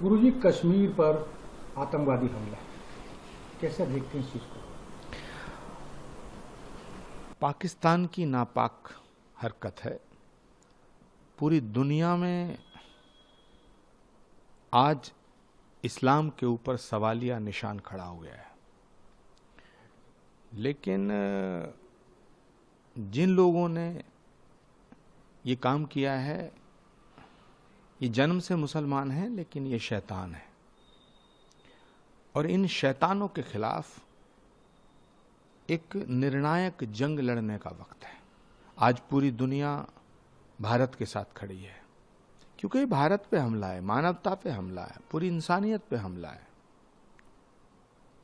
गुरुजी, कश्मीर पर आतंकवादी हमला, कैसे देखते हैं इस चीज को? पाकिस्तान की नापाक हरकत है। पूरी दुनिया में आज इस्लाम के ऊपर सवालिया निशान खड़ा हो गया है। लेकिन जिन लोगों ने ये काम किया है, ये जन्म से मुसलमान हैं, लेकिन ये शैतान है। और इन शैतानों के खिलाफ एक निर्णायक जंग लड़ने का वक्त है। आज पूरी दुनिया भारत के साथ खड़ी है, क्योंकि ये भारत पे हमला है, मानवता पे हमला है, पूरी इंसानियत पे हमला है।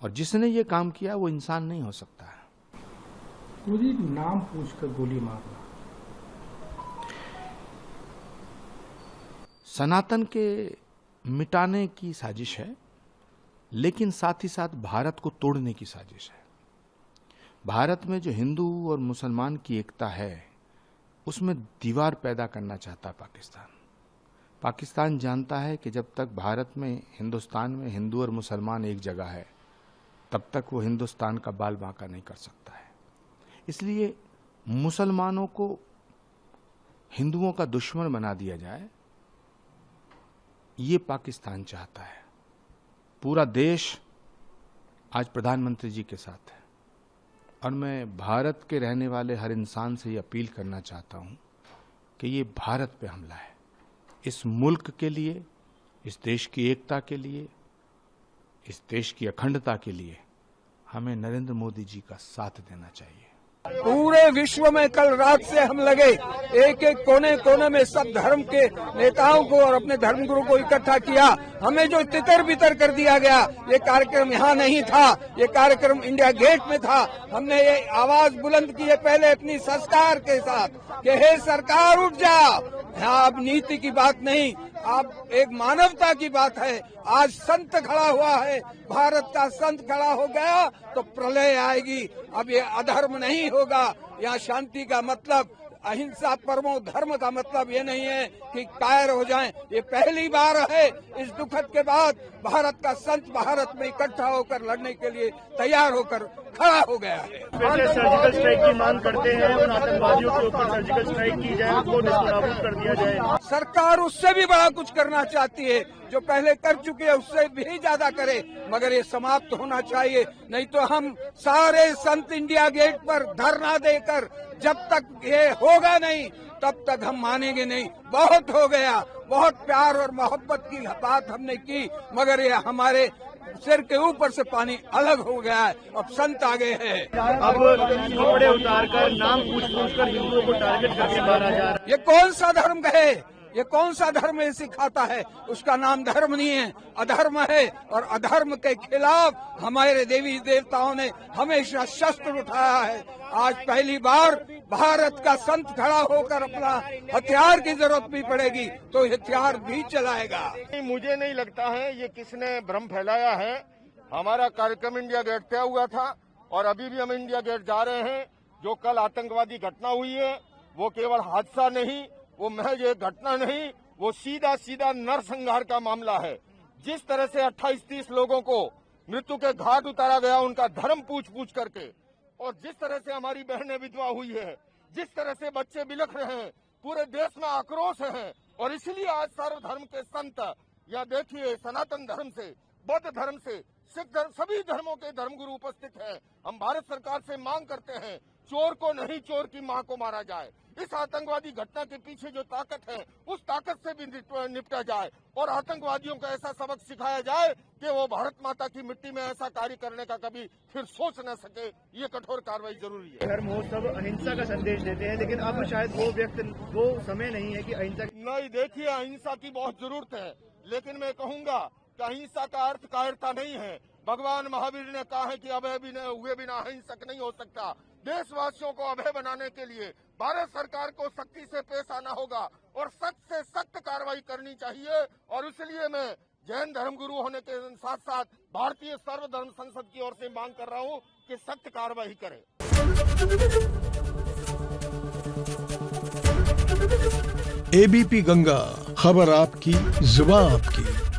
और जिसने ये काम किया वो इंसान नहीं हो सकता है। गुरुजी, नाम पूछकर गोली मारना सनातन के मिटाने की साजिश है, लेकिन साथ ही साथ भारत को तोड़ने की साजिश है। भारत में जो हिंदू और मुसलमान की एकता है, उसमें दीवार पैदा करना चाहता है पाकिस्तान। पाकिस्तान जानता है कि जब तक भारत में, हिंदुस्तान में हिंदू और मुसलमान एक जगह है, तब तक वो हिंदुस्तान का बाल बांका नहीं कर सकता है। इसलिए मुसलमानों को हिंदुओं का दुश्मन बना दिया जाए, ये पाकिस्तान चाहता है। पूरा देश आज प्रधानमंत्री जी के साथ है, और मैं भारत के रहने वाले हर इंसान से ये अपील करना चाहता हूं कि ये भारत पे हमला है। इस मुल्क के लिए, इस देश की एकता के लिए, इस देश की अखंडता के लिए हमें नरेंद्र मोदी जी का साथ देना चाहिए। पूरे विश्व में कल रात से हम लगे, एक एक कोने कोने में सब धर्म के नेताओं को और अपने धर्मगुरु को इकट्ठा किया। हमें जो तितर बितर कर दिया गया, ये कार्यक्रम यहाँ नहीं था, ये कार्यक्रम इंडिया गेट में था। हमने ये आवाज बुलंद की है पहले अपनी संस्कार के साथ कि हे सरकार उठ जाओ, यहाँ अब नीति की बात नहीं, अब एक मानवता की बात है। आज संत खड़ा हुआ है, भारत का संत खड़ा हो गया तो प्रलय आएगी। अब ये अधर्म नहीं होगा। यहाँ शांति का मतलब, अहिंसा परमो धर्म का मतलब ये नहीं है कि कायर हो जाएं। ये पहली बार है इस दुखद के बाद भारत का संत भारत में इकट्ठा होकर लड़ने के लिए तैयार होकर खड़ा हो गया है। सर्जिकल स्ट्राइक की मांग करते हैं और आतंकवादियों के ऊपर सर्जिकल स्ट्राइक की जाए, उनको निष्प्रभावित कर दिया जाए। सरकार उससे भी बड़ा कुछ करना चाहती है, जो पहले कर चुके हैं उससे भी ज्यादा करे, मगर ये समाप्त होना चाहिए। नहीं तो हम सारे संत इंडिया गेट पर धरना देकर जब तक ये होगा नहीं, तब तक हम मानेंगे नहीं। बहुत हो गया, बहुत प्यार और मोहब्बत की बात हमने की, मगर ये हमारे सिर के ऊपर से पानी अलग हो गया है। अब संत आ गए हैं। अब कपड़े उतारकर नाम पूछ कर हिंदुओं को टारगेट करके मारा जा रहा है। ये कौन सा धर्म है? ये कौन सा धर्म ये सिखाता है? उसका नाम धर्म नहीं है, अधर्म है। और अधर्म के खिलाफ हमारे देवी देवताओं ने हमेशा शस्त्र उठाया है। आज पहली बार भारत का संत खड़ा होकर अपना हथियार की जरूरत भी पड़ेगी तो हथियार भी चलाएगा। मुझे नहीं लगता है ये किसने भ्रम फैलाया है। हमारा कार्यक्रम इंडिया गेट तय हुआ था और अभी भी हम इंडिया गेट जा रहे हैं। जो कल आतंकवादी घटना हुई है वो केवल हादसा नहीं, वो महज एक घटना नहीं, वो सीधा सीधा नरसंहार का मामला है। जिस तरह से 28-30 लोगों को मृत्यु के घाट उतारा गया उनका धर्म पूछ पूछ करके, और जिस तरह से हमारी बहनें विधवा हुई है, जिस तरह से बच्चे बिलख रहे हैं, पूरे देश में आक्रोश है। और इसलिए आज सर्वधर्म के संत, या देखिए सनातन धर्म से, बौद्ध धर्म से, सिख धर्म, सभी धर्मों के धर्मगुरु उपस्थित हैं। हम भारत सरकार से मांग करते हैं, चोर को नहीं, चोर की मां को मारा जाए। इस आतंकवादी घटना के पीछे जो ताकत है, उस ताकत से भी निपटा जाए और आतंकवादियों को ऐसा सबक सिखाया जाए कि वो भारत माता की मिट्टी में ऐसा कार्य करने का कभी फिर सोच न सके। ये कठोर कार्रवाई जरूरी है। धर्म महोत्सव अहिंसा का संदेश देते हैं, लेकिन अब शायद वो समय नहीं है कि अहिंसा नहीं, देखिए अहिंसा की बहुत जरूरत है, लेकिन मैं कहूँगा कि अहिंसा का अर्थ कायरता नहीं है। भगवान महावीर ने कहा है कि अभय भी हुए बिना अहिंसक नहीं हो सकता। देशवासियों को अभय बनाने के लिए भारत सरकार को सख्ती से पेश आना होगा और सख्त से सख्त कार्रवाई करनी चाहिए। और इसलिए मैं जैन धर्मगुरु होने के साथ साथ भारतीय सर्वधर्म संसद की ओर से मांग कर रहा हूं कि सख्त कार्रवाई करें। एबीपी गंगा, खबर आपकी, जुबान आपकी।